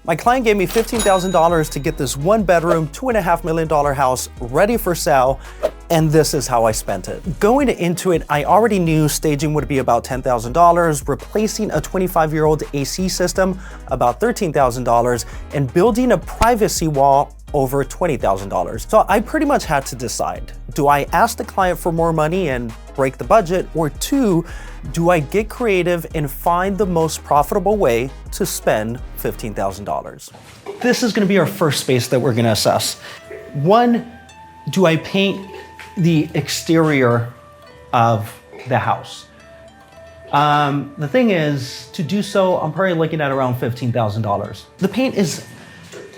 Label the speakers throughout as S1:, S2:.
S1: My client gave me $15,000 to get this 1-bedroom, $2.5 million house ready for sale, and this is how I spent it. Going into it, I already knew staging would be about $10,000, replacing a 25-year-old AC system about $13,000, and building a privacy wall over $20,000. So I pretty much had to decide, do I ask the client for more money and break the budget, or two, do I get creative and find the most profitable way to spend $15,000? This is gonna be our first space that we're gonna assess. One, do I paint the exterior of the house? The thing is, to do so, I'm probably looking at around $15,000. The paint is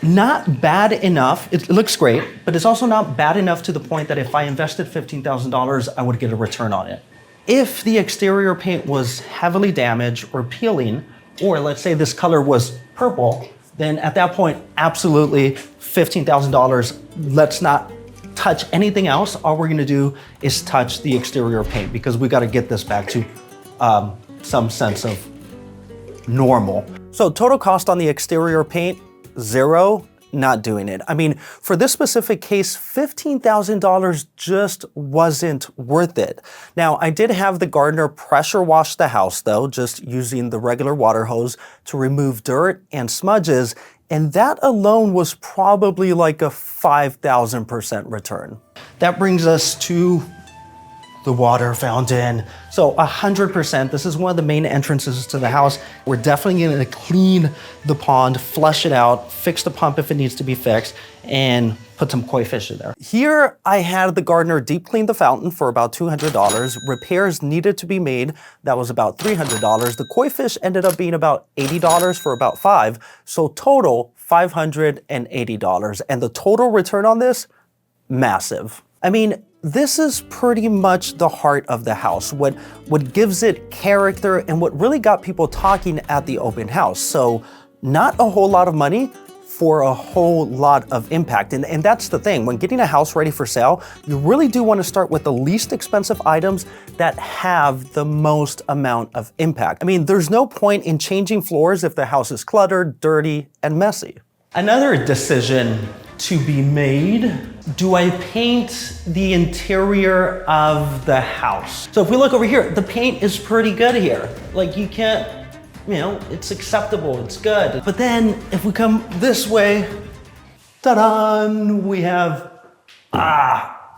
S1: not bad enough. It looks great, but it's also not bad enough to the point that if I invested $15,000, I would get a return on it. If the exterior paint was heavily damaged or peeling, or let's say this color was purple, then at that point, absolutely $15,000. Let's not touch anything else. All we're gonna do is touch the exterior paint because we gotta get this back to some sense of normal. So total cost on the exterior paint, $0, not doing it. I mean, for this specific case, $15,000 just wasn't worth it. Now, I did have the gardener pressure wash the house though, just using the regular water hose to remove dirt and smudges, and that alone was probably like a 5,000% return. That brings us to the water fountain. So 100%, this is one of the main entrances to the house. We're definitely gonna clean the pond, flush it out, fix the pump if it needs to be fixed, and put some koi fish in there. Here, I had the gardener deep clean the fountain for about $200. Repairs needed to be made, that was about $300. The koi fish ended up being about $80 for about $5, so total $580. And the total return on this, massive. I mean, this is pretty much the heart of the house, what gives it character and what really got people talking at the open house. So not a whole lot of money for a whole lot of impact. And that's the thing, when getting a house ready for sale, you really do want to start with the least expensive items that have the most amount of impact. I mean, there's no point in changing floors if the house is cluttered, dirty, and messy. Another decision to be made, do I paint the interior of the house? So if we look over here, the paint is pretty good here. Like you can't, you know, it's acceptable, it's good. But then if we come this way, ta-da, we have,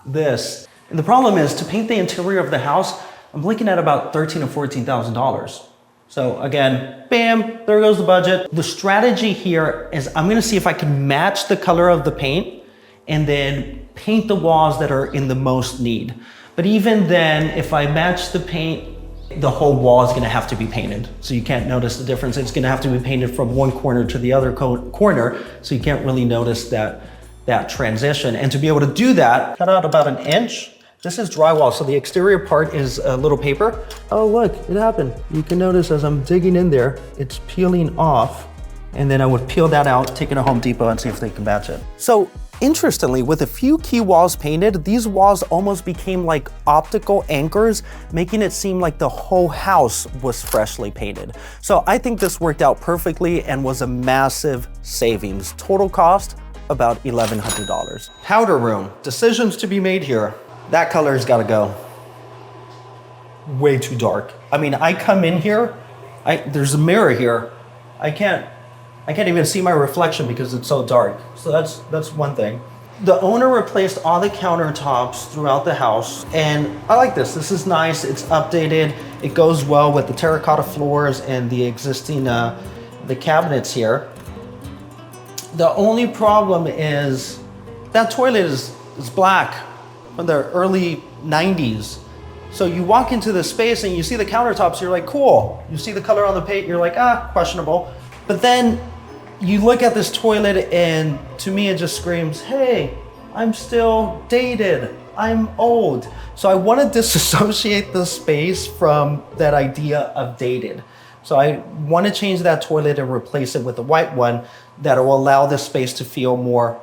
S1: this. And the problem is to paint the interior of the house, I'm looking at about $13,000 or $14,000. So again, bam, there goes the budget. The strategy here is I'm gonna see if I can match the color of the paint and then paint the walls that are in the most need. But even then, if I match the paint, the whole wall is gonna have to be painted. So you can't notice the difference. It's gonna have to be painted from one corner to the other corner, so you can't really notice that transition. And to be able to do that, cut out about 1 inch. This is drywall, so the exterior part is a little paper. Oh look, it happened. You can notice as I'm digging in there, it's peeling off, and then I would peel that out, take it to Home Depot and see if they can match it. So interestingly, with a few key walls painted, these walls almost became like optical anchors, making it seem like the whole house was freshly painted. So I think this worked out perfectly and was a massive savings. Total cost, about $1,100. Powder room, decisions to be made here. That color's gotta go. Way too dark. I mean, I come in here, there's a mirror here. I can't even see my reflection because it's so dark. So that's one thing. The owner replaced all the countertops throughout the house, and I like this. This is nice, it's updated. It goes well with the terracotta floors and the existing, the cabinets here. The only problem is that toilet is black from the early 90s. So you walk into this space and you see the countertops, you're like, cool. You see the color on the paint, you're like, questionable. But then you look at this toilet and to me it just screams, hey, I'm still dated, I'm old. So I want to disassociate the space from that idea of dated. So I want to change that toilet and replace it with a white one that will allow this space to feel more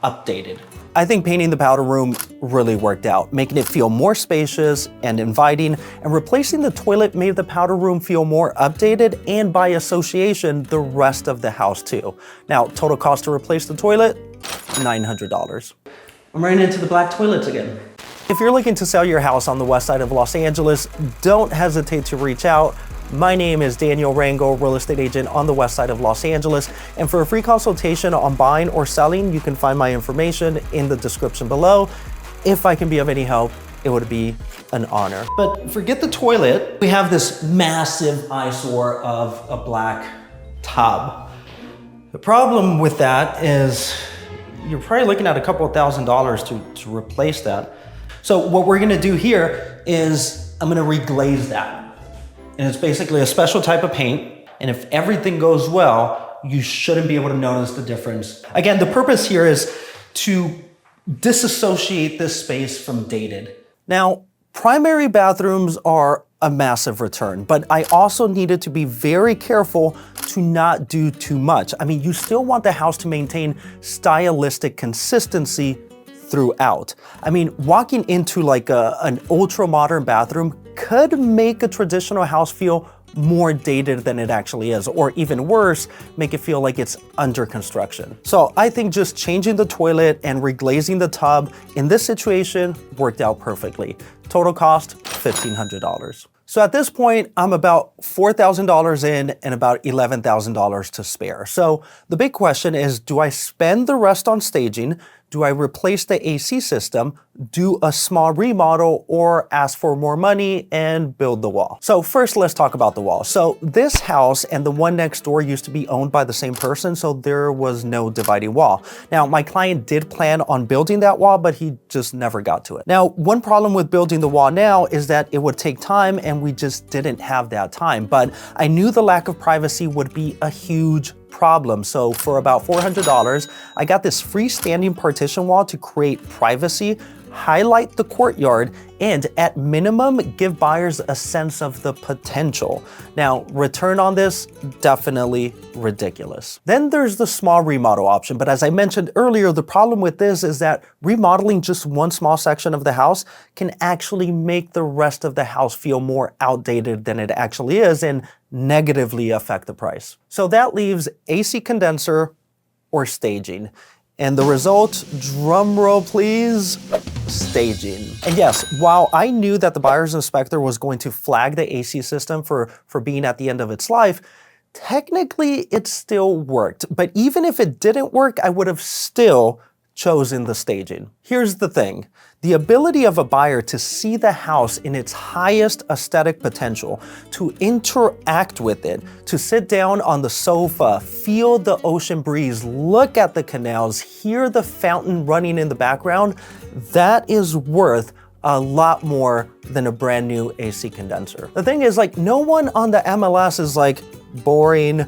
S1: updated. I think painting the powder room really worked out, making it feel more spacious and inviting, and replacing the toilet made the powder room feel more updated, and by association, the rest of the house too. Now, total cost to replace the toilet, $900. I'm running into the black toilets again. If you're looking to sell your house on the west side of Los Angeles, don't hesitate to reach out. My name is Daniel RANGEL, real estate agent on the west side of Los Angeles. And for a free consultation on buying or selling, you can find my information in the description below. If I can be of any help, it would be an honor. But forget the toilet. We have this massive eyesore of a black tub. The problem with that is you're probably looking at a couple of $1,000s to replace that. So what we're gonna do here is I'm gonna reglaze that. And it's basically a special type of paint. And if everything goes well, you shouldn't be able to notice the difference. Again, the purpose here is to disassociate this space from dated. Now, primary bathrooms are a massive return, but I also needed to be very careful to not do too much. I mean, you still want the house to maintain stylistic consistency throughout. I mean, walking into like an ultra modern bathroom could make a traditional house feel more dated than it actually is, or even worse, make it feel like it's under construction. So I think just changing the toilet and reglazing the tub in this situation worked out perfectly. Total cost, $1,500. So at this point, I'm about $4,000 in and about $11,000 to spare. So the big question is, do I spend the rest on staging? Do I replace the AC system, do a small remodel, or ask for more money and build the wall? So first, let's talk about the wall. So this house and the one next door used to be owned by the same person, so there was no dividing wall. Now, my client did plan on building that wall, but he just never got to it. Now, one problem with building the wall now is that it would take time, and we just didn't have that time. But I knew the lack of privacy would be a huge problem. So for about $400, I got this freestanding partition wall to create privacy, highlight the courtyard, and at minimum, give buyers a sense of the potential. Now, return on this, definitely ridiculous. Then there's the small remodel option, but as I mentioned earlier, the problem with this is that remodeling just one small section of the house can actually make the rest of the house feel more outdated than it actually is and negatively affect the price. So that leaves AC condenser or staging. And the result, drum roll please, staging. And yes, while I knew that the buyer's inspector was going to flag the AC system for being at the end of its life, technically it still worked. But even if it didn't work, I would have still chosen the staging. Here's the thing. The ability of a buyer to see the house in its highest aesthetic potential, to interact with it, to sit down on the sofa, feel the ocean breeze, look at the canals, hear the fountain running in the background, that is worth a lot more than a brand new AC condenser. The thing is, like, no one on the MLS is like, boring.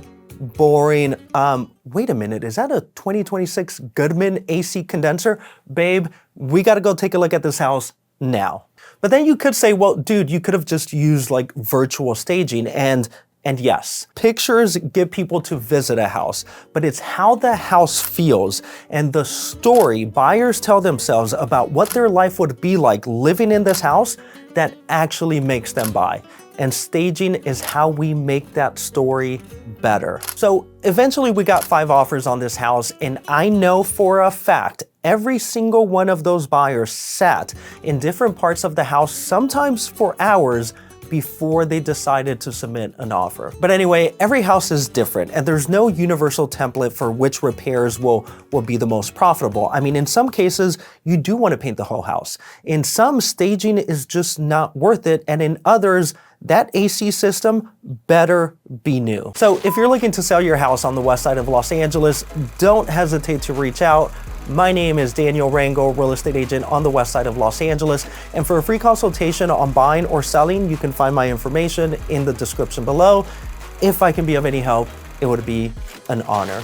S1: Wait a minute, is that a 2026 Goodman AC condenser? Babe, we gotta go take a look at this house now. But then you could say, well, dude, you could have just used like virtual staging, and yes, pictures get people to visit a house, but it's how the house feels and the story buyers tell themselves about what their life would be like living in this house that actually makes them buy. And staging is how we make that story better. So eventually we got 5 offers on this house, and I know for a fact every single one of those buyers sat in different parts of the house, sometimes for hours, before they decided to submit an offer. But anyway, every house is different, and there's no universal template for which repairs will be the most profitable. I mean, in some cases, you do want to paint the whole house. In some, staging is just not worth it, and in others, that AC system better be new. So if you're looking to sell your house on the west side of Los Angeles, don't hesitate to reach out. My name is Daniel RANGEL, real estate agent on the west side of Los Angeles. And for a free consultation on buying or selling, you can find my information in the description below. If I can be of any help, it would be an honor.